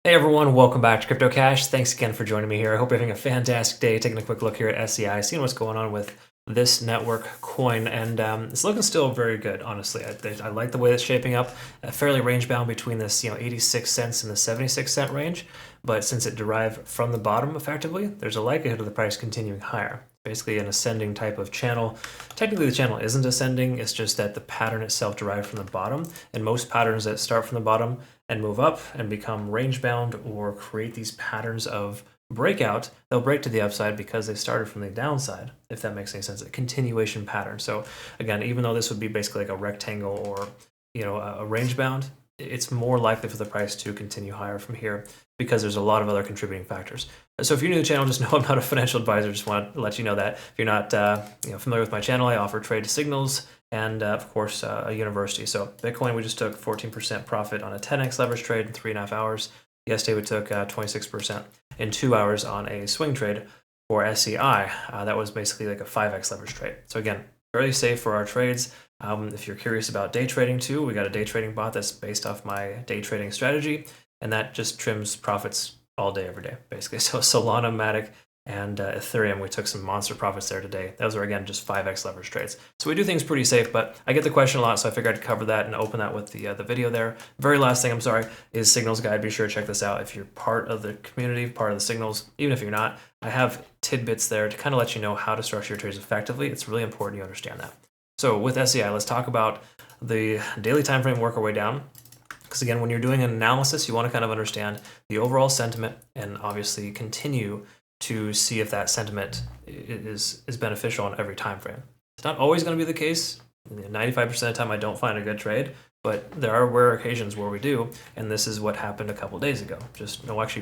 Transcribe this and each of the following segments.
Hey everyone, welcome back to Crypto Cash. Thanks again for joining me here. I hope you're having a fantastic day, taking a quick look here at SEI, seeing what's going on with this network coin, and it's looking still very good, honestly. I like the way it's shaping up, fairly range bound between this 86 cents and the 76 cent range, but since it derived from the bottom effectively, there's a likelihood of the price continuing higher. Basically an ascending type of channel. Technically the channel isn't ascending, it's just that the pattern itself derived from the bottom, and most patterns that start from the bottom and move up and become range bound or create these patterns of breakout, they'll break to the upside because they started from the downside, if that makes any sense, a continuation pattern. So again, even though this would be basically like a rectangle or a range bound, it's more likely for the price to continue higher from here because there's a lot of other contributing factors. So if you're new to the channel, just know I'm not a financial advisor. Just want to let you know that. If you're not familiar with my channel, I offer trade signals and of course a university. So Bitcoin, we just took 14% profit on a 10x leverage trade in 3.5 hours. Yesterday we took 26% in 2 hours on a swing trade for SEI. That was basically like a 5x leverage trade. So again, fairly safe for our trades. If you're curious about day trading too, we got a day trading bot that's based off my day trading strategy, and that just trims profits all day, every day, basically. So Solana, Matic, and Ethereum, we took some monster profits there today. Those are, again, just 5x leverage trades. So we do things pretty safe, but I get the question a lot, so I figured I'd cover that and open that with the video there. Very last thing, is Signals Guide. Be sure to check this out. If you're part of the community, part of the Signals, even if you're not, I have tidbits there to kind of let you know how to structure your trades effectively. It's really important you understand that. So with SEI, let's talk about the daily time frame, work our way down. Because again, when you're doing an analysis, you want to kind of understand the overall sentiment and obviously continue to see if that sentiment is beneficial on every time frame. It's not always going to be the case. 95% of the time I don't find a good trade, but there are rare occasions where we do, and this is what happened a couple days ago.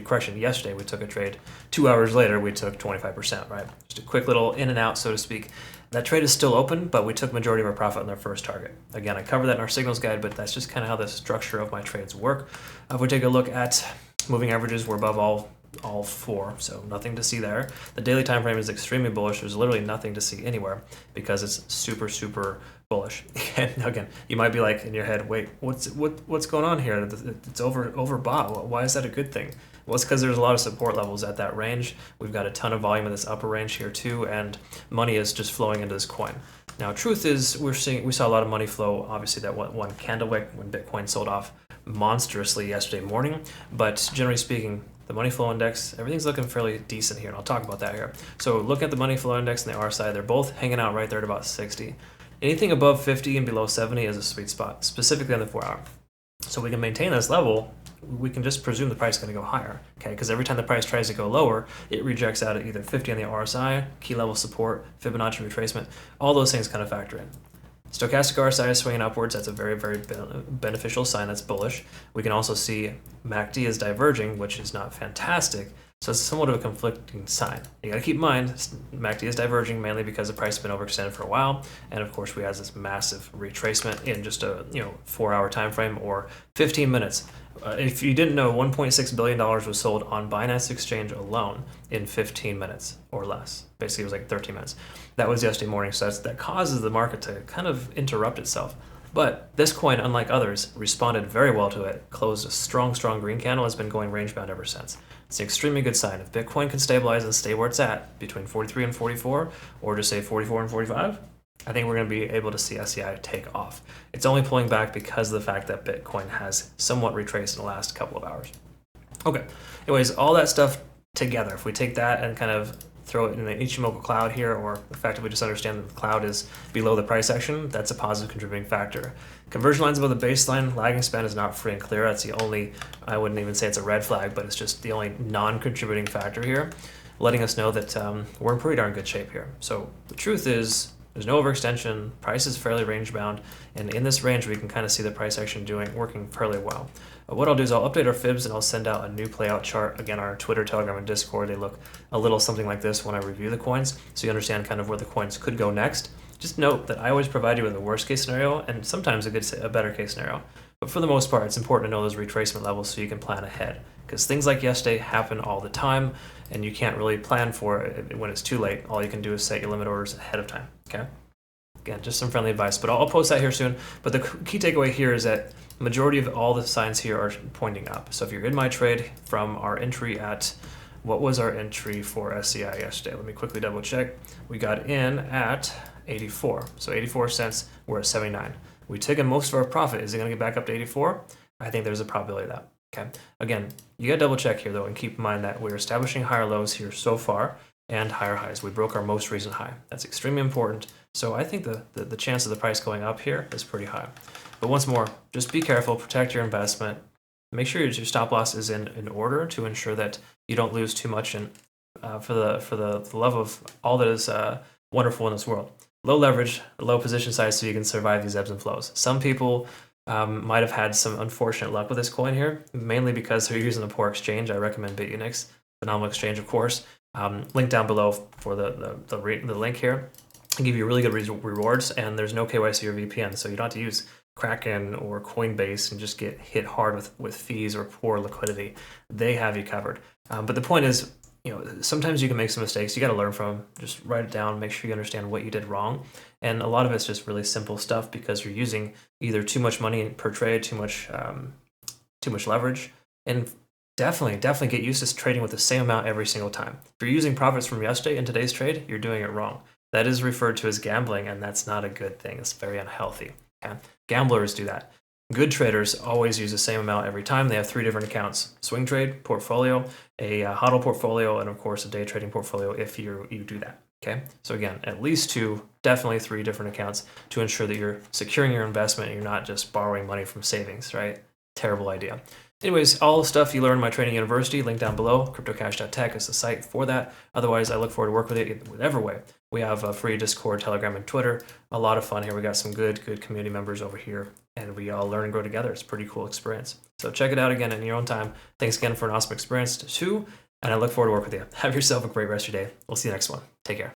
Correction, yesterday we took a trade. 2 hours later, we took 25%, right? Just a quick little in and out, so to speak. That trade is still open, but we took majority of our profit on their first target. Again, I cover that in our signals guide, but that's just kind of how the structure of my trades work. If we take a look at moving averages, we're above all four, so nothing to see there. The daily time frame is extremely bullish. There's literally nothing to see anywhere because it's super, super bullish. And again, you might be like in your head, wait, what's going on here? It's overbought. Why is that a good thing? Well, it's because there's a lot of support levels at that range. We've got a ton of volume in this upper range here too, and money is just flowing into this coin. Now, truth is, we saw a lot of money flow. Obviously, that one candle wick when Bitcoin sold off monstrously yesterday morning. But generally speaking, the money flow index, everything's looking fairly decent here, and I'll talk about that here. So look at the money flow index and the RSI. They're both hanging out right there at about 60. Anything above 50 and below 70 is a sweet spot, specifically on the 4 hour. So we can maintain this level, we can just presume the price is going to go higher, okay? Because every time the price tries to go lower, it rejects out at either 50 on the RSI, key level support, Fibonacci retracement. All those things kind of factor in. Stochastic RSI is swinging upwards. That's a very, very beneficial sign. That's bullish. We can also see MACD is diverging, which is not fantastic. So it's somewhat of a conflicting sign. You got to keep in mind, MACD is diverging mainly because the price has been overextended for a while, and of course we have this massive retracement in just a 4 hour time frame or 15 minutes. If you didn't know, $1.6 billion was sold on Binance Exchange alone in 15 minutes or less. Basically, it was like 13 minutes. That was yesterday morning, so that causes the market to kind of interrupt itself. But this coin, unlike others, responded very well to it, closed a strong green candle, has been going range bound ever since. It's an extremely good sign. If Bitcoin can stabilize and stay where it's at, between 43 and 44, or just say 44 and 45, I think we're going to be able to see SEI take off. It's only pulling back because of the fact that Bitcoin has somewhat retraced in the last couple of hours. Okay, anyways, all that stuff together, if we take that and kind of throw it in the Ichimoku cloud here, or effectively just understand that the cloud is below the price action, that's a positive contributing factor. Conversion lines above the baseline, lagging span is not free and clear. That's the only, I wouldn't even say it's a red flag, but it's just the only non-contributing factor here, letting us know that we're in pretty darn good shape here. So the truth is, there's no overextension, price is fairly range bound, and in this range we can kind of see the price action working fairly well. What I'll do is I'll update our fibs and I'll send out a new playout chart. Again, our Twitter, Telegram, and Discord, they look a little something like this when I review the coins, so you understand kind of where the coins could go next. Just note that I always provide you with a worst case scenario and sometimes a better case scenario. But for the most part, it's important to know those retracement levels so you can plan ahead. Because things like yesterday happen all the time, and you can't really plan for it when it's too late. All you can do is set your limit orders ahead of time, okay? Again, just some friendly advice, but I'll post that here soon. But the key takeaway here is that majority of all the signs here are pointing up. So if you're in my trade from our entry at, what was our entry for SEI yesterday? Let me quickly double check. We got in at 84. So 84 cents, we're at 79. We taken most of our profit. Is it going to get back up to 84? I think there's a probability of that. Okay. Again, you got to double check here though, and keep in mind that we're establishing higher lows here so far and higher highs. We broke our most recent high. That's extremely important. So I think the chance of the price going up here is pretty high. But once more, just be careful, protect your investment. Make sure your stop loss is in order to ensure that you don't lose too much in, for the love of all that is wonderful in this world. Low leverage, low position size so you can survive these ebbs and flows. Some people might have had some unfortunate luck with this coin here, mainly because they're using a poor exchange. I recommend Bitunix, phenomenal exchange, of course. Link down below for the link here. I'll give you really good rewards, and there's no KYC or VPN, so you don't have to use Kraken or Coinbase and just get hit hard with fees or poor liquidity. They have you covered. But the point is, sometimes you can make some mistakes. You got to learn from them. Just write it down. Make sure you understand what you did wrong. And a lot of it's just really simple stuff because you're using either too much money per trade, too much leverage, and definitely get used to trading with the same amount every single time. If you're using profits from yesterday in today's trade, you're doing it wrong. That is referred to as gambling, and that's not a good thing. It's very unhealthy. Okay? Gamblers do that. Good traders always use the same amount every time. They have 3 different accounts: swing trade, portfolio, a hodl portfolio, and of course a day trading portfolio if you do that. Okay, so again, at least 2, definitely 3 different accounts to ensure that you're securing your investment and you're not just borrowing money from savings, right? Terrible idea. Anyways, all the stuff you learn in my training university, link down below. Cryptocash.tech is the site for that. Otherwise, I look forward to working with you in whatever way. We have a free Discord, Telegram, and Twitter. A lot of fun here. We got some good community members over here, and we all learn and grow together. It's a pretty cool experience. So check it out again in your own time. Thanks again for an awesome experience too, and I look forward to working with you. Have yourself a great rest of your day. We'll see you next one. Take care.